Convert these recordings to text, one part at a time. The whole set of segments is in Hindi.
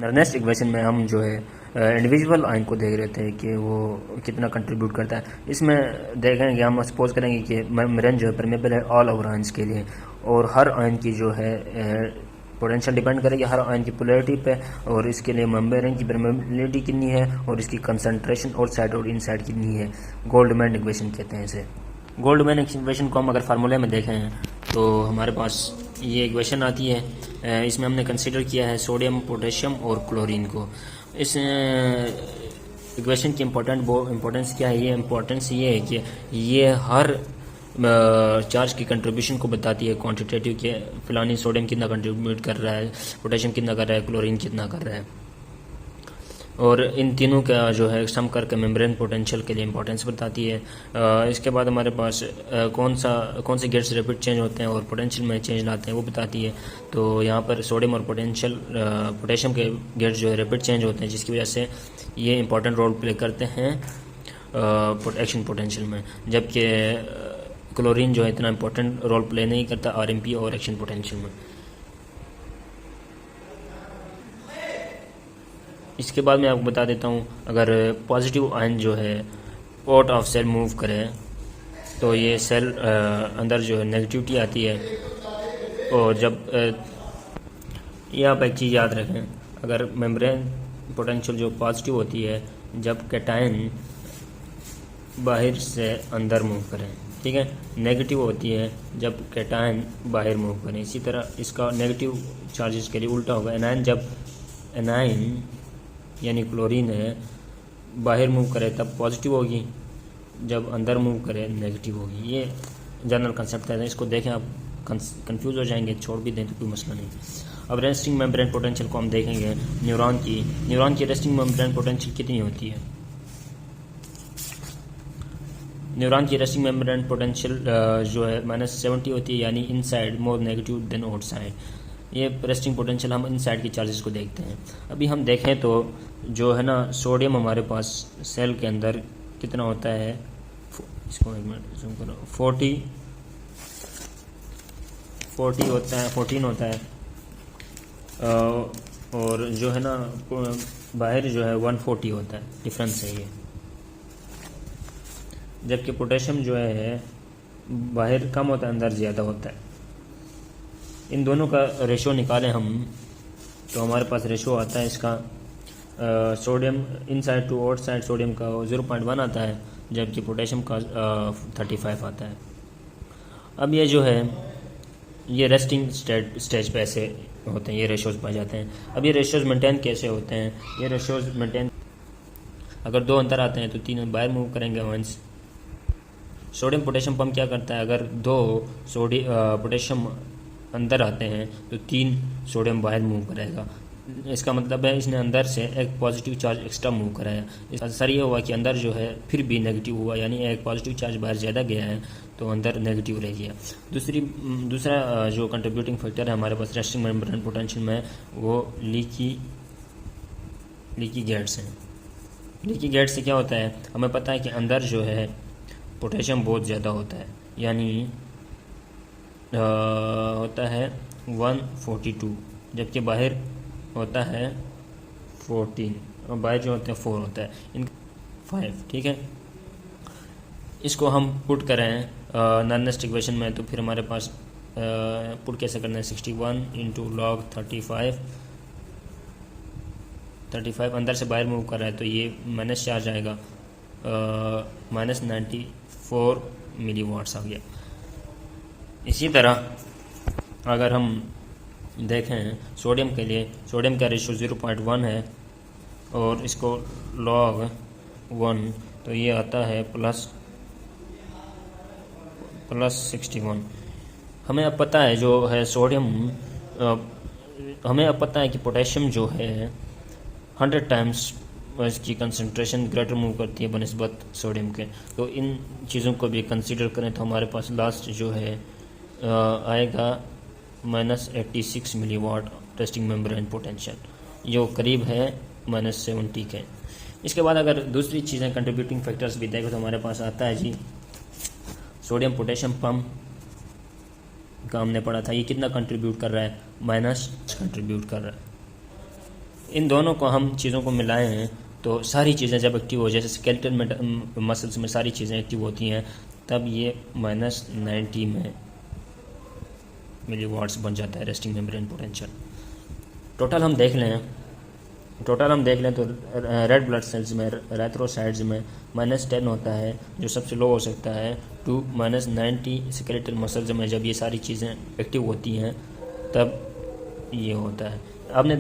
नेक्स्ट इक्वेशन में हम जो है इंडिविजुअल आयन को देख रहे थे कि वो कितना कंट्रीब्यूट करता है। इसमें देखेंगे, हम सपोज करेंगे कि मेम्ब्रेन जो है परमेबल है ऑल ओवर आयंस के लिए, और हर आयन की जो है पोटेंशियल डिपेंड करेगी हर आयन की पोलैरिटी पे, और इसके लिए मेम्ब्रेन की परमेबिलिटी कितनी है और इसकी कंसंट्रेशन आउटसाइड और इनसाइड कितनी है। गोल्डमैन इक्वेशन कहते हैं इसे। गोल्डमैन इक्वेशन को हम अगर फार्मूले में देखें तो हमारे पास ये इक्वेशन आती है। इसमें हमने कंसीडर किया है सोडियम, पोटेशियम और क्लोरीन को। इस इक्वेशन की इम्पोर्टेंस क्या है? ये इम्पोर्टेंस ये है कि ये हर चार्ज की कंट्रीब्यूशन को बताती है क्वांटिटेटिव के, फिलानी सोडियम कितना कंट्रीब्यूट कर रहा है, पोटेशियम कितना कर रहा है, क्लोरीन कितना कर रहा है, और इन तीनों का जो है सम करके मेम्ब्रेन पोटेंशियल के लिए इंपॉर्टेंस बताती है। इसके बाद हमारे पास कौन से गेट्स रैपिड चेंज होते हैं और पोटेंशियल में चेंज लाते हैं वो बताती है। तो यहाँ पर सोडियम और पोटेशियम के गेट्स जो है रैपिड चेंज होते हैं, जिसकी वजह से ये इंपॉर्टेंट रोल प्ले करते हैं एक्शन पोटेंशियल में, जबकि क्लोरीन जो है इतना इंपॉर्टेंट रोल प्ले नहीं करता आरएमपी और एक्शन पोटेंशियल में। इसके बाद मैं आपको बता देता हूँ, अगर पॉजिटिव आयन जो है आउट ऑफ सेल मूव करे तो ये सेल अंदर जो है नेगेटिविटी आती है। और जब ये आप एक चीज़ याद रखें, अगर मेम्ब्रेन पोटेंशियल जो पॉजिटिव होती है जब कैटायन बाहर से अंदर मूव करें, ठीक है, नेगेटिव होती है जब कैटायन बाहर मूव करें। इसी तरह इसका नेगेटिव चार्जेस के लिए उल्टा होगा। एनायन जब एनायन यानी क्लोरीन है बाहर मूव करे तब पॉजिटिव होगी, जब अंदर मूव करे नेगेटिव होगी। ये जनरल कंसेप्ट है, इसको देखें आप कंफ्यूज हो जाएंगे, छोड़ भी दें तो कोई मसला नहीं। अब रेस्टिंग मेम्ब्रेन पोटेंशियल को हम देखेंगे। न्यूरॉन की रेस्टिंग मेम्ब्रेन पोटेंशियल कितनी होती है? न्यूरॉन की रेस्टिंग मेम्ब्रेन पोटेंशियल जो है -70 होती है, यानी inside more negative than outside. ये रेस्टिंग पोटेंशियल हम इनसाइड की चार्जेस को देखते हैं। अभी हम देखें तो जो है ना सोडियम हमारे पास सेल के अंदर कितना होता है, इसको एक मिनट जूम करो, 14 होता है, और जो है ना बाहर जो है 140 होता है। डिफरेंस है ये। जबकि पोटेशियम जो है बाहर कम होता है, अंदर ज़्यादा होता है। इन दोनों का रेशो निकालें हम तो हमारे पास रेशो आता है इसका sodium inside to outside sodium का 0.1 आता है, जबकि पोटेशियम का 35 आता है। अब ये जो है ये रेस्टिंग स्टेज पे ऐसे होते हैं, ये रेशोज पाए जाते हैं। अब ये रेशोज मेंटेन कैसे होते हैं? ये रेशोज मेंटेन, अगर 2 अंदर आते हैं तो 3 बाहर मूव करेंगे वंस। सोडियम पोटेशियम पंप क्या करता है, अगर 2 पोटेशियम अंदर आते हैं तो 3 सोडियम बाहर मूव करेगा। इसका मतलब है इसने अंदर से एक पॉजिटिव चार्ज एक्स्ट्रा मूव कराया। इसका असर ये हुआ कि अंदर जो है फिर भी नेगेटिव हुआ, यानी एक पॉजिटिव चार्ज बाहर ज़्यादा गया है तो अंदर नेगेटिव रह गया। दूसरा जो कंट्रीब्यूटिंग फैक्टर है हमारे पास रेस्टिंग मेम्ब्रेन पोटेंशियल में, वो लीकी गेट्स हैं। लीकी गेट से क्या होता है, हमें पता है कि अंदर जो है पोटेशियम बहुत ज़्यादा होता है, यानी होता है 142, जबकि बाहर होता है 14 और बाहर जो होता है 4 होता है, इन 5, ठीक है। इसको हम पुट करें नॉनेस्ट इक्वेशन में तो फिर हमारे पास पुट कैसे करना है, 61 × log 35 अंदर से बाहर मूव कर रहा है तो ये माइनस चार्ज आएगा, -94 मिलीवाट्स आ गया। इसी तरह अगर हम देखें सोडियम के लिए, सोडियम का रेशो 0.1 है और इसको log 1 तो ये आता है +61। हमें अब पता है जो है सोडियम, हमें अब पता है कि पोटेशियम जो है 100 टाइम्स इसकी कंसंट्रेशन ग्रेटर मूव करती है बनिस्बत सोडियम के। तो इन चीज़ों को भी कंसीडर करें तो हमारे पास लास्ट जो है आएगा -86 मिलीवाट रेस्टिंग मेम्ब्रेन पोटेंशियल, जो करीब है -70 के। इसके बाद अगर दूसरी चीज़ें कंट्रीब्यूटिंग फैक्टर्स भी देखें तो हमारे पास आता है जी सोडियम पोटेशियम पंप का हमने पढ़ा था, ये कितना कंट्रीब्यूट कर रहा है, माइनस कंट्रीब्यूट कर रहा है। इन दोनों को हम चीज़ों को मिलाए हैं तो सारी चीज़ें जब एक्टिव हो, जैसे स्केलेटल मसल्स में सारी चीज़ें एक्टिव होती हैं, तब ये -90 में मिलीवाट्स बन जाता है रेस्टिंग मेम्ब्रेन पोटेंशियल। टोटल हम देख लें तो रेड ब्लड सेल्स में, एरिथ्रोसाइट्स में -10 होता है जो सबसे लो हो सकता है, टू -90 स्केलेटल मसल्स में जब ये सारी चीज़ें एक्टिव होती हैं तब ये होता है। आपने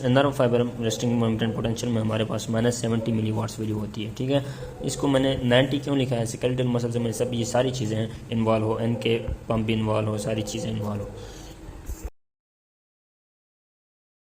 nerve fibre resting membrane potential में हमारे पास -70 मिलीवाट्स वैल्यू होती है, ठीक है। इसको मैंने 90 क्यों लिखा है, स्केलेटल मसल्स में सब ये सारी चीज़ें इन्वॉल्व हो, एन के पंप भी इन्वॉल्व हो, सारी चीज़ें इन्वॉल्व हो।